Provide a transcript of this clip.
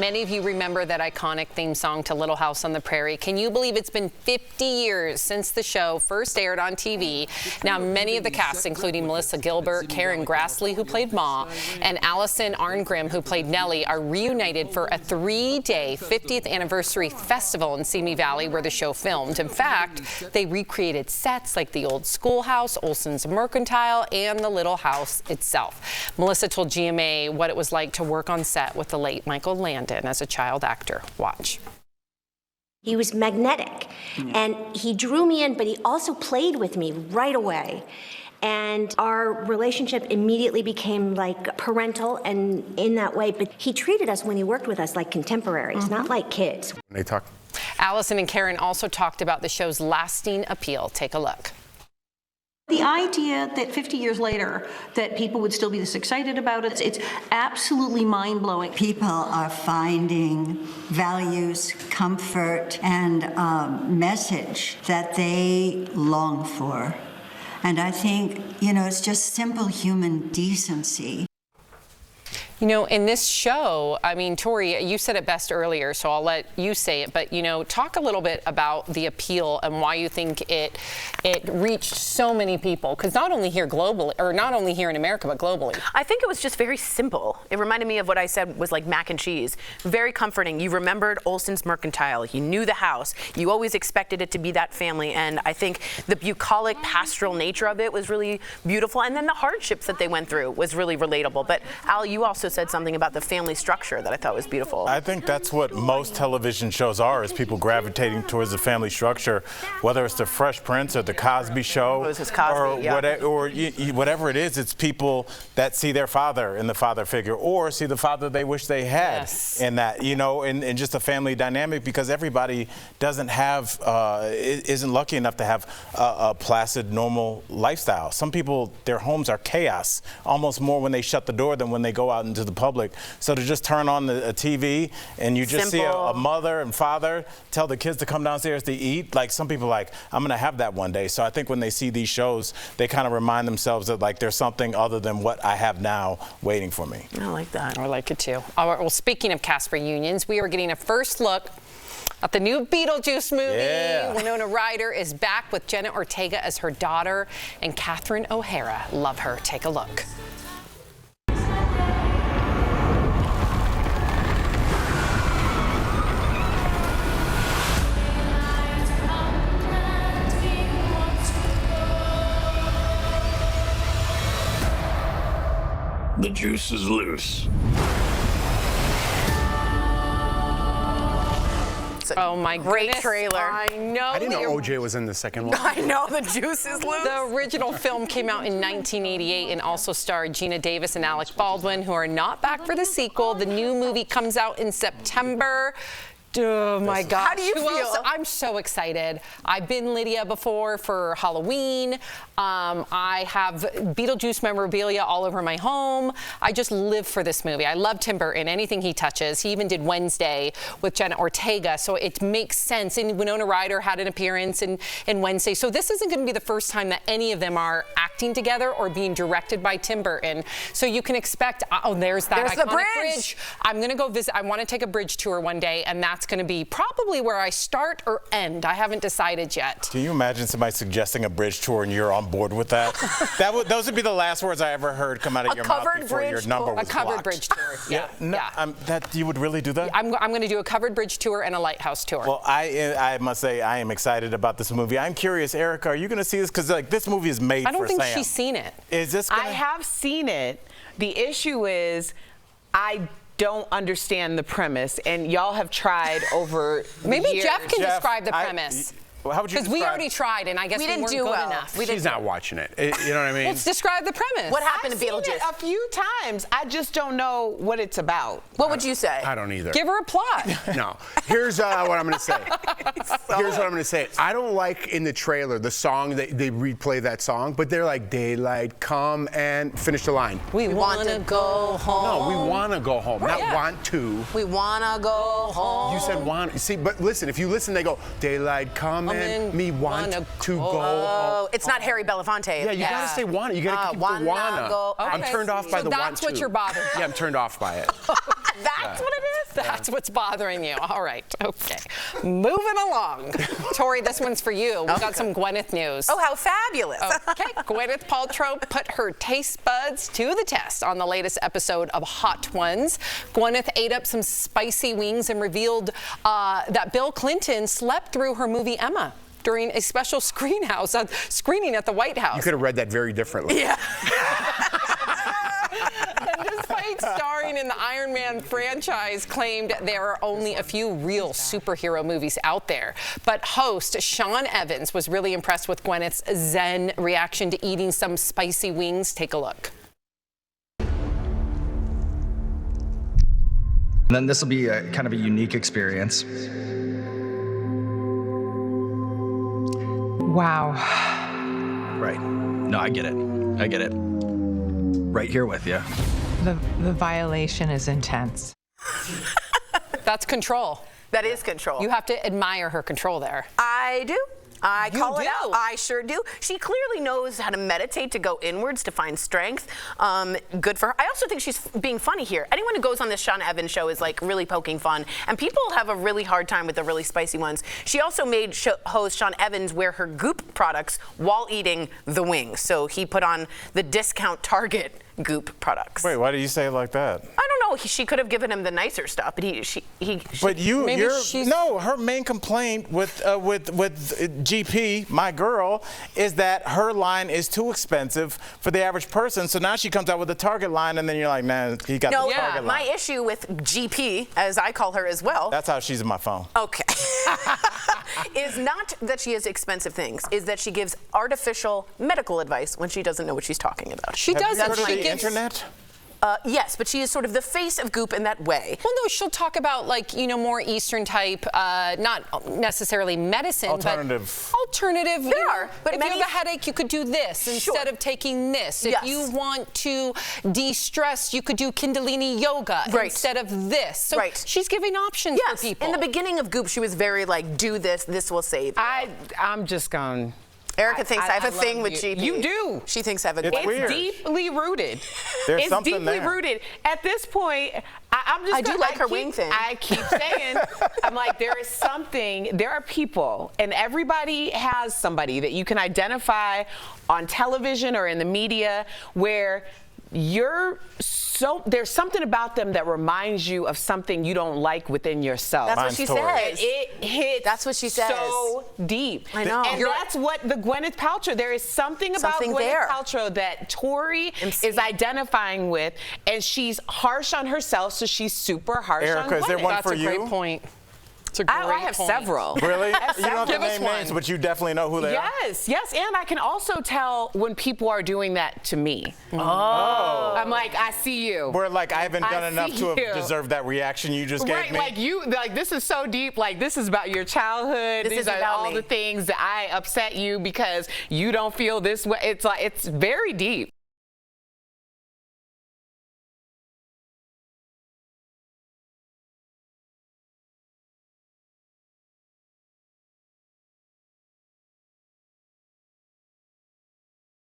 Many of you remember that iconic theme song to Little House on the Prairie. Can you believe it's been 50 years since the show first aired on TV? Now, many of the cast, including Melissa Gilbert, Karen Grassley, who played Ma, and Allison Arngrim, who played Nellie, are reunited for a 3-day 50th anniversary festival in Simi Valley where the show filmed. In fact, they recreated sets like the old schoolhouse, Olson's Mercantile, and the Little House itself. Melissa told GMA what it was like to work on set with the late Michael Landon as a child actor. Watch. He was magnetic, and he drew me in, but he also played with me right away. And our relationship immediately became like parental and in that way, but he treated us when he worked with us like contemporaries, not like kids. They talk. Allison and Karen also talked about the show's lasting appeal. Take a look. The idea that 50 years later that people would still be this excited about it, it's absolutely mind-blowing. People are finding values, comfort, and message that they long for. And I think, it's just simple human decency. In this show, Tori, you said it best earlier, so I'll let you say it, but, talk a little bit about the appeal and why you think it reached so many people, because not only here globally, or not only here in America, but globally. I think it was just very simple. It reminded me of what I said was like mac and cheese. Very comforting. You remembered Olson's Mercantile. You knew the house. You always expected it to be that family, and I think the bucolic, pastoral nature of it was really beautiful, and then the hardships that they went through was really relatable. But Al, you also said something about the family structure that I thought was beautiful. I think that's what most television shows are, is people gravitating towards the family structure, whether it's the Fresh Prince or the Cosby Show, whatever it is. It's people that see their father in the father figure, or see the father they wish they had in that, and just a family dynamic, because everybody doesn't have, isn't lucky enough to have a placid, normal lifestyle. Some people, their homes are chaos, almost more when they shut the door than when they go out into the public. So to just turn on a TV and you just see a mother and father tell the kids to come downstairs to eat, like some people I'm going to have that one day. So I think when they see these shows, they kind of remind themselves that there's something other than what I have now waiting for me. I like that. I like it too. All right, well, speaking of cast reunions, we are getting a first look at the new Beetlejuice movie. Yeah. Winona Ryder is back with Jenna Ortega as her daughter and Catherine O'Hara. Love her. Take a look. The juice is loose. Oh my Great goodness. trailer. I know. I didn't know OJ was in the second one. I know, the juice is loose. The original film came out in 1988 and also starred Gina Davis and Alec Baldwin, who are not back for the sequel. The new movie comes out in September. Oh my gosh. How do you feel? I'm so excited. I've been Lydia before for Halloween. I have Beetlejuice memorabilia all over my home. I just live for this movie. I love Tim Burton, anything he touches. He even did Wednesday with Jenna Ortega, so it makes sense. And Winona Ryder had an appearance in Wednesday. So this isn't going to be the first time that any of them are acting together or being directed by Tim Burton. So you can expect, there's that iconic bridge. I'm going to go visit. I want to take a bridge tour one day, and that's going to be probably where I start or end. I haven't decided yet. Can you imagine somebody suggesting a bridge tour and you're on board with that? Those would be the last words I ever heard come out of your mouth before your number was blocked. A covered bridge tour. That you would really do that? I'm going to do a covered bridge tour and a lighthouse tour. Well, I must say I am excited about this movie. I'm curious, Erica, are you going to see this? Because this movie is made for Sam. I don't think she's seen it. Is this? I have seen it. The issue is, I don't understand the premise, and y'all have tried over Maybe years. Jeff can describe the premise. How would you Because we already tried, and I guess we weren't good enough. She's not watching it. You know what I mean? Let's describe the premise. What happened I've to Beetlejuice? seen it a few times. I just don't know what it's about. What would you say? I don't either. Give her a plot. No. Here's what I'm going to say. Here's what I'm going to say. I don't like in the trailer the song, they replay that song, but they're like, daylight come and finish the line. We want to go home. No, we want to go home, not want to. We want to go home. You said want. See, but listen, if you listen, they go, daylight come and me want to go home. Oh, it's not Harry Belafonte. Yeah, you gotta say wanna. You gotta keep the wanna. Go. I'm turned off by the want to. So that's what you're bothered by. Yeah, I'm turned off by it. That's what it is? That's what's bothering you. All right. Okay. Moving along. Tori, this one's for you. We've got some Gwyneth news. Oh, how fabulous. Okay. Gwyneth Paltrow put her taste buds to the test on the latest episode of Hot Ones. Gwyneth ate up some spicy wings and revealed that Bill Clinton slept through her movie Emma during a special screening at the White House. You could have read that very differently. Yeah. And despite starring in the Iron Man franchise, claimed there are only a few real superhero movies out there. But host Sean Evans was really impressed with Gwyneth's zen reaction to eating some spicy wings. Take a look. And then this will be a kind of a unique experience. Wow. Right. No, I get it. I get it. Right here with you. The violation is intense. That's control. That is control. You have to admire her control there. I do. I You call it do? out. I sure do. She clearly knows how to meditate, to go inwards, to find strength. Good for her. I also think she's being funny here. Anyone who goes on this Sean Evans show is like really poking fun, and people have a really hard time with the really spicy ones. She also made host Sean Evans wear her Goop products while eating the wings. So he put on the discount Target Goop products. Wait, why do you say it like that? I don't know. She could have given him the nicer stuff, but no. Her main complaint with GP, my girl, is that her line is too expensive for the average person. So now she comes out with the Target line, and then you're like, man, he got the Target line. My issue with GP, as I call her as well. That's how she's in my phone. Okay. Is not that she has expensive things, is that she gives artificial medical advice when she doesn't know what she's talking about. She does. Have you heard of the internet? Yes, but she is sort of the face of Goop in that way. Well, no, she'll talk about more Eastern type, not necessarily medicine, alternative. but alternative. There are, but if you have a headache, you could do this instead of taking this. If you want to de-stress, you could do Kundalini yoga instead of this. So she's giving options for people. In the beginning of Goop, she was very like, do this, this will save you. I'm just going. Erica thinks I have a thing with GP. You do. She thinks I have a It's weird. deeply rooted. There's it's something deeply there. rooted. At this point, I do like her wing thing. I keep saying, I'm like, there are people, and everybody has somebody that you can identify on television or in the media where there's something about them that reminds you of something you don't like within yourself. That's what she says. It hits. That's what she says. So deep. I know. And that's what the Gwyneth Paltrow. There is something about Gwyneth Paltrow that Tori is identifying with, and she's harsh on herself, so she's super harsh on Gwyneth. Erica, is there one for you? That's a great point. It's a great I have point. several. Really? You don't have to Give us name names, one. but you definitely know who they are. Yes, and I can also tell when people are doing that to me. Oh. I'm like, I see you. We're like, I haven't done enough to have you. deserved that reaction you just gave me. Like this is so deep. Like this is about your childhood. This is are about all me. the things that I upset you because you don't feel this way. It's very deep.